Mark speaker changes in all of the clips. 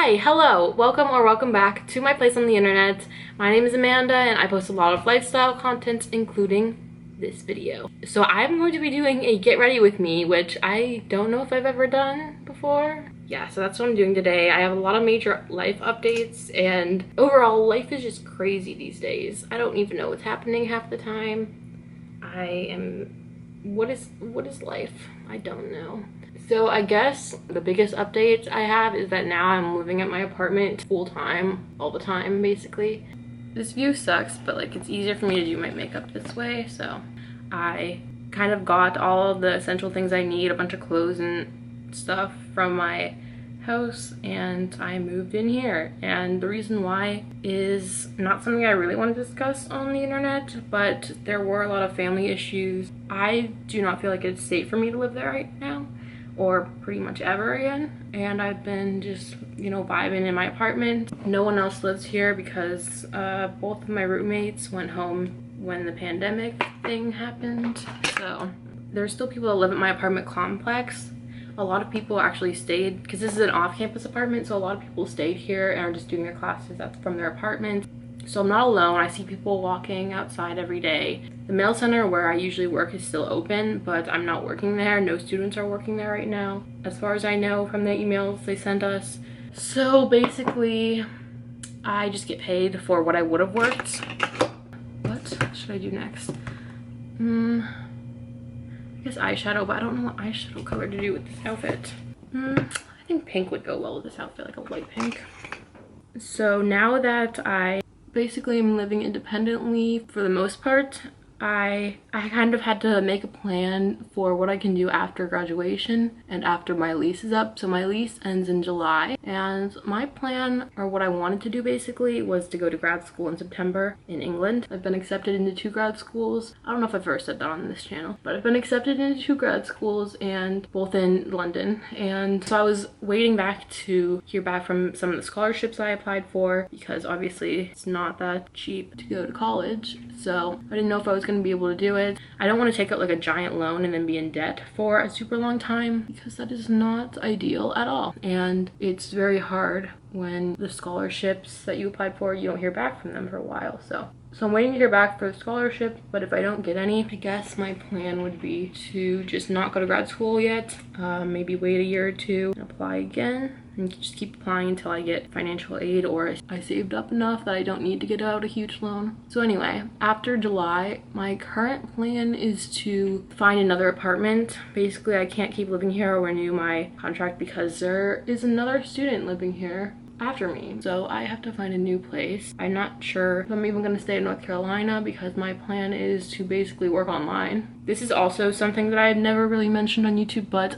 Speaker 1: Hi, hello, welcome or welcome back to my place on the internet. My name is Amanda and I post a lot of lifestyle content, including this video. So I'm going to be doing a get ready with me, which I don't know if I've ever done before. Yeah, so that's what I'm doing today. I have a lot of major life updates and overall life is just crazy these days. I don't even know what's happening half the time. What is life? I don't know. So I guess the biggest update I have is that now I'm living at my apartment full time, all the time basically. This view sucks, but like it's easier for me to do my makeup this way, so I kind of got all of the essential things I need, a bunch of clothes and stuff from my house, and I moved in here. And the reason why is not something I really want to discuss on the internet, but there were a lot of family issues. I do not feel like it's safe for me to live there right now, or pretty much ever again, and I've been just, you know, vibing in my apartment. No one else lives here because both of my roommates went home when the pandemic thing happened. So there's still people that live at my apartment complex. A lot of people actually stayed because this is an off-campus apartment, so a lot of people stayed here and are just doing their classes from their apartment. So I'm not alone. I see people walking outside every day. The mail center where I usually work is still open, but I'm not working there. No students are working there right now, as far as I know from the emails they sent us. So basically, I just get paid for what I would have worked. What should I do next? I guess eyeshadow, but I don't know what eyeshadow color to do with this outfit. I think pink would go well with this outfit, like a light pink. So now that I basically I'm living independently for the most part, I kind of had to make a plan for what I can do after graduation and after my lease is up. So my lease ends in July, and my plan, or what I wanted to do basically, was to go to grad school in September in England. I've been accepted into 2 grad schools. I don't know if I've ever said that on this channel, but I've been accepted into 2 grad schools, and both in London. And so I was waiting back to hear back from some of the scholarships I applied for, because obviously it's not that cheap to go to college. So I didn't know if I was going to be able to do it. I don't want to take out like a giant loan and then be in debt for a super long time, because that is not ideal at all. And it's very hard when the scholarships that you applied for, you don't hear back from them for a while. So I'm waiting to hear back for the scholarship, but if I don't get any, I guess my plan would be to just not go to grad school yet. Maybe wait a year or 2 and apply again, and just keep applying until I get financial aid or I saved up enough that I don't need to get out a huge loan. So anyway, after July, my current plan is to find another apartment. Basically, I can't keep living here or renew my contract because there is another student living here after me, so I have to find a new place. I'm not sure if I'm even going to stay in North Carolina because my plan is to basically work online. This is also something that I had never really mentioned on YouTube, but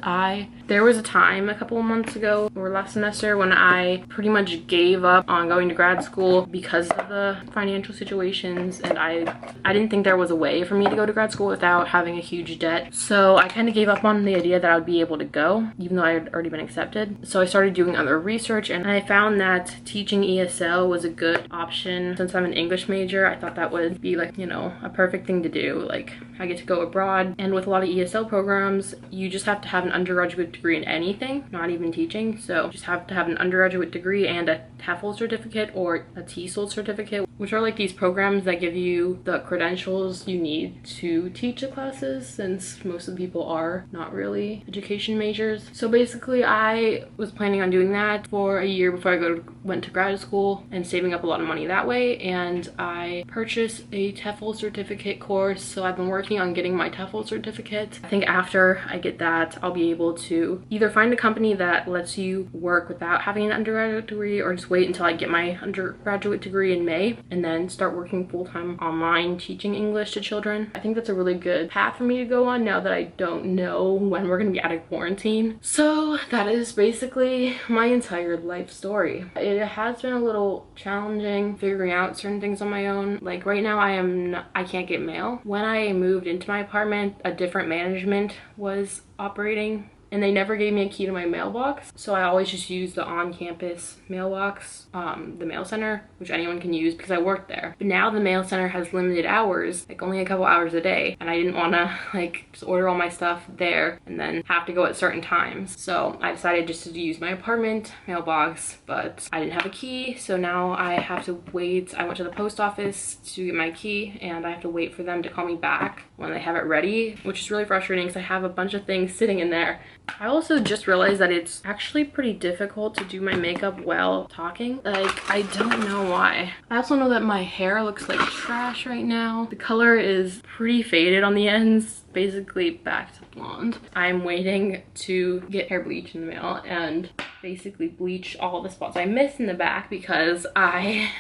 Speaker 1: there was a time a couple of months ago or last semester when I pretty much gave up on going to grad school because of the financial situations, and I didn't think there was a way for me to go to grad school without having a huge debt. So I kind of gave up on the idea that I would be able to go, even though I had already been accepted. So I started doing other research, and I found that teaching ESL was a good option. Since I'm an English major, I thought that would be like, you know, a perfect thing to do. Like, I get to go abroad, and with a lot of ESL programs, you just have to have an undergraduate degree in anything, not even teaching. So you just have to have an undergraduate degree and a TEFL certificate or a TESOL certificate, which are like these programs that give you the credentials you need to teach the classes, since most of the people are not really education majors. So basically, I was planning on doing that for a year before I went to grad school and saving up a lot of money that way, and I purchased a TEFL certificate course. So I've been working on getting my TEFL certificate. I think after I get that, I'll be able to either find a company that lets you work without having an undergraduate degree, or just wait until I get my undergraduate degree in May and then start working full-time online teaching English to children. I think that's a really good path for me to go on now that I don't know when we're gonna be out of quarantine. So that is basically my entire life story. It has been a little challenging figuring out certain things on my own. Like right now I can't get mail. When I moved into my apartment, a different management was operating and they never gave me a key to my mailbox. So I always just use the on-campus mailbox, the mail center, which anyone can use because I work there. But now the mail center has limited hours, like only a couple hours a day. And I didn't want to like just order all my stuff there and then have to go at certain times. So I decided just to use my apartment mailbox, but I didn't have a key. So now I have to wait. I went to the post office to get my key and I have to wait for them to call me back when they have it ready, which is really frustrating because I have a bunch of things sitting in there. I also just realized that it's actually pretty difficult to do my makeup while talking. Like, I don't know why. I also know that my hair looks like trash right now. The color is pretty faded on the ends, basically back to blonde. I'm waiting to get hair bleach in the mail and basically bleach all the spots I missed in the back because I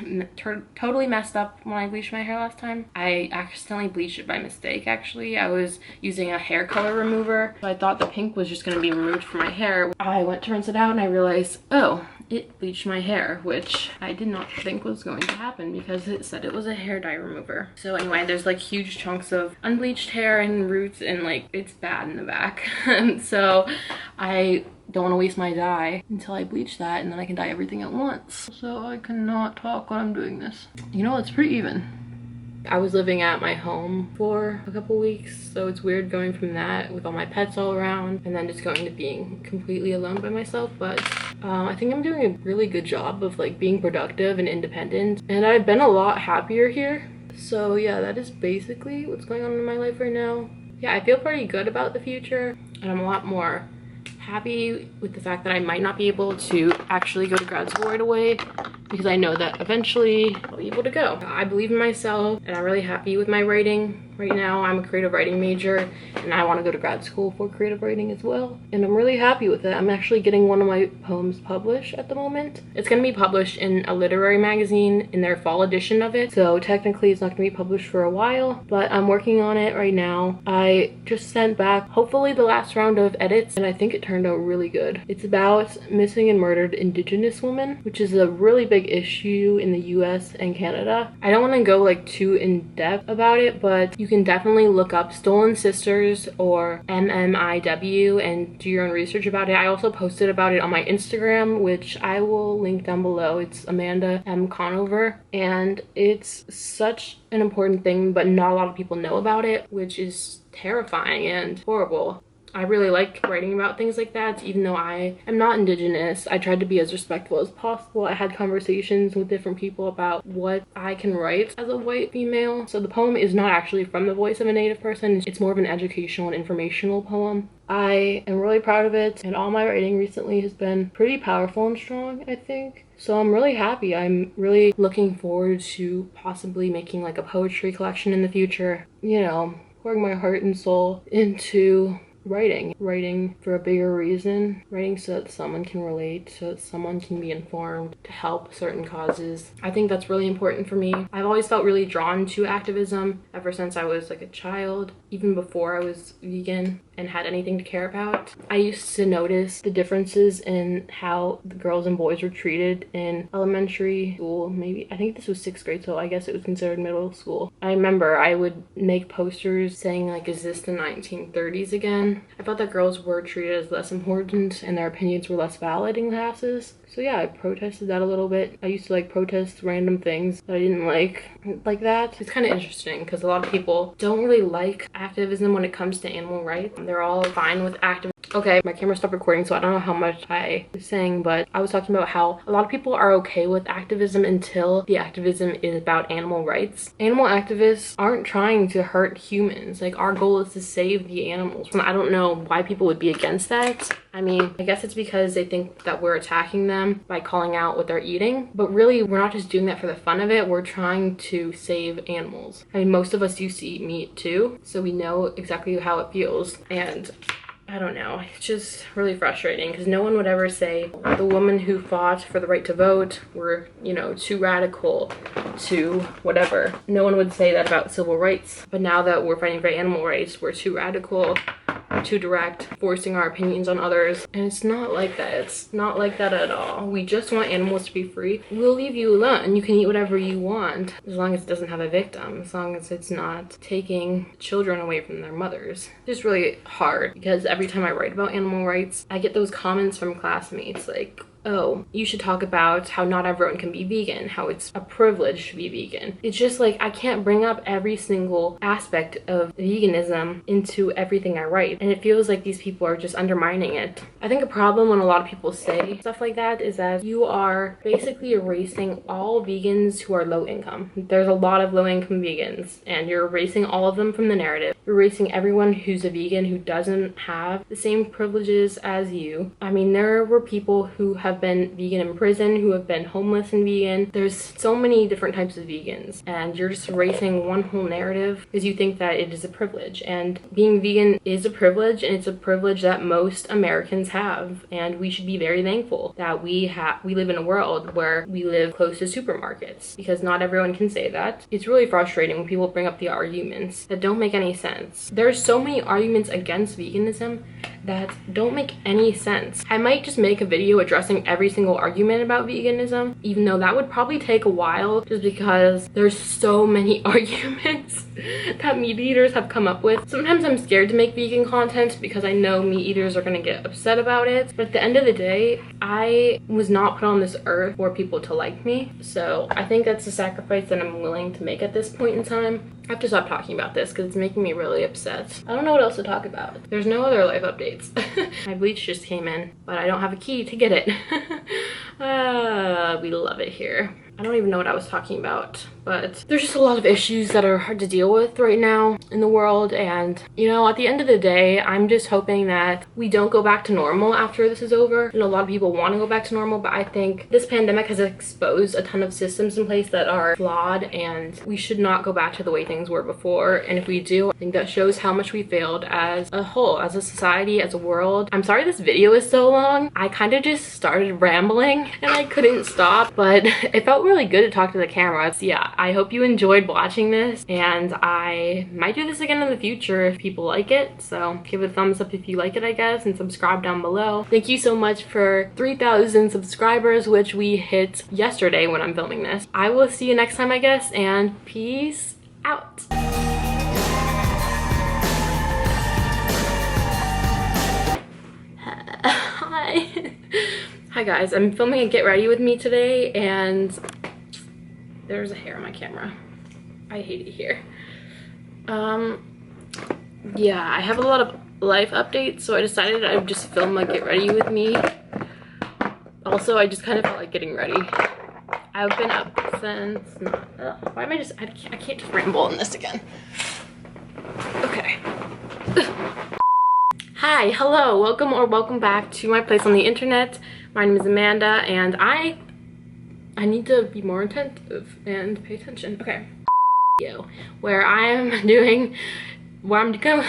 Speaker 1: totally messed up when I bleached my hair last time. I accidentally bleached it by mistake, actually. I was using a hair color remover, so I thought the pink was just gonna be removed from my hair. I went to rinse it out and I realized, oh, it bleached my hair, which I did not think was going to happen because it said it was a hair dye remover. So anyway, there's like huge chunks of unbleached hair and roots and like it's bad in the back. So I don't want to waste my dye until I bleach that, and then I can dye everything at once. So I cannot talk when I'm doing this. You know, it's pretty even. I was living at my home for a couple weeks, so it's weird going from that with all my pets all around and then just going to being completely alone by myself. But I think I'm doing a really good job of like being productive and independent, and I've been a lot happier here. So yeah, that is basically what's going on in my life right now. Yeah, I feel pretty good about the future, and I'm a lot more happy with the fact that I might not be able to actually go to grad school right away because I know that eventually I'll be able to go. I believe in myself and I'm really happy with my writing. Right now I'm a creative writing major and I want to go to grad school for creative writing as well. And I'm really happy with it. I'm actually getting one of my poems published at the moment. It's going to be published in a literary magazine in their fall edition of it. So technically it's not going to be published for a while, but I'm working on it right now. I just sent back hopefully the last round of edits and I think it turned out really good. It's about missing and murdered Indigenous women, which is a really big issue in the US and Canada. I don't want to go like too in depth about it, but you can definitely look up Stolen Sisters or MMIW and do your own research about it. I also posted about it on my Instagram, which I will link down below. It's Amanda M. Conover, and it's such an important thing, but not a lot of people know about it, which is terrifying and horrible. I really like writing about things like that, even though I am not Indigenous. I tried to be as respectful as possible. I had conversations with different people about what I can write as a white female. So the poem is not actually from the voice of a Native person. It's more of an educational and informational poem. I am really proud of it, and all my writing recently has been pretty powerful and strong, I think. So I'm really happy. I'm really looking forward to possibly making like a poetry collection in the future. You know, pouring my heart and soul into writing for a bigger reason, writing so that someone can relate, so that someone can be informed to help certain causes. I think that's really important for me. I've always felt really drawn to activism ever since I was like a child, even before I was vegan and had anything to care about. I used to notice the differences in how the girls and boys were treated in elementary school. Maybe, I think this was 6th grade, so I guess it was considered middle school. I remember I would make posters saying like, is this the 1930s again? I felt that girls were treated as less important and their opinions were less valid in classes. So yeah, I protested that a little bit. I used to like protest random things that I didn't like that. It's kind of interesting because a lot of people don't really like activism when it comes to animal rights. They're all fine with activism. Okay, my camera stopped recording, so I don't know how much I was saying, but I was talking about how a lot of people are okay with activism until the activism is about animal rights. Animal activists aren't trying to hurt humans. Like, our goal is to save the animals. I don't know why people would be against that. I mean, I guess it's because they think that we're attacking them by calling out what they're eating, but really we're not just doing that for the fun of it. We're trying to save animals. I mean, most of us used to eat meat too, so we know exactly how it feels. And I don't know, it's just really frustrating because no one would ever say the women who fought for the right to vote were, you know, too radical, to whatever. No one would say that about civil rights. But now that we're fighting for animal rights, we're too radical. too direct, forcing our opinions on others. And it's not like that. It's not like that at all. We just want animals to be free. We'll leave you alone. You can eat whatever you want as long as it doesn't have a victim, as long as it's not taking children away from their mothers. It's really hard because every time I write about animal rights, I get those comments from classmates like, oh, you should talk about how not everyone can be vegan, how it's a privilege to be vegan. It's just like, I can't bring up every single aspect of veganism into everything I write. And it feels like these people are just undermining it. I think a problem when a lot of people say stuff like that is that you are basically erasing all vegans who are low income. There's a lot of low income vegans and you're erasing all of them from the narrative. You're erasing everyone who's a vegan who doesn't have the same privileges as you. I mean, there were people who have been vegan in prison, who have been homeless and vegan. There's so many different types of vegans and you're just erasing one whole narrative because you think that it is a privilege. And being vegan is a privilege, and it's a privilege that most Americans have, and we should be very thankful that we live in a world where we live close to supermarkets, because not everyone can say that. It's really frustrating when people bring up the arguments that don't make any sense. There's so many arguments against veganism that don't make any sense. I might just make a video addressing every single argument about veganism, even though that would probably take a while just because there's so many arguments that meat eaters have come up with. Sometimes I'm scared to make vegan content because I know meat eaters are gonna get upset about it, but at the end of the day, I was not put on this earth for people to like me, so I think that's a sacrifice that I'm willing to make at this point in time. I have to stop talking about this because it's making me really upset. I don't know what else to talk about. There's no other life updates. My bleach just came in, but I don't have a key to get it. We love it here. I don't even know what I was talking about, but there's just a lot of issues that are hard to deal with right now in the world. And, you know, at the end of the day, I'm just hoping that we don't go back to normal after this is over. You know, a lot of people want to go back to normal, but I think this pandemic has exposed a ton of systems in place that are flawed, and we should not go back to the way things were before. And if we do, I think that shows how much we failed as a whole, as a society, as a world. I'm sorry this video is so long. I kind of just started rambling and I couldn't stop, but it felt really good to talk to the camera. So yeah, I hope you enjoyed watching this, and I might do this again in the future if people like it. So give it a thumbs up if you like it, I guess, and subscribe down below. Thank you so much for 3,000 subscribers, which we hit yesterday when I'm filming this. I will see you next time, I guess, and peace out. Hi. Hi guys, I'm filming a get ready with me today, and there's a hair on my camera. I hate it here. Yeah, I have a lot of life updates, so I decided I would just film a get ready with me. Also, I just kind of felt like getting ready. I've been up since, why am I just, I can't just ramble on this again. Okay. Hi, hello, welcome or welcome back to my place on the internet. My name is Amanda, and I need to be more attentive and pay attention. Okay. Where I am doing, where I'm going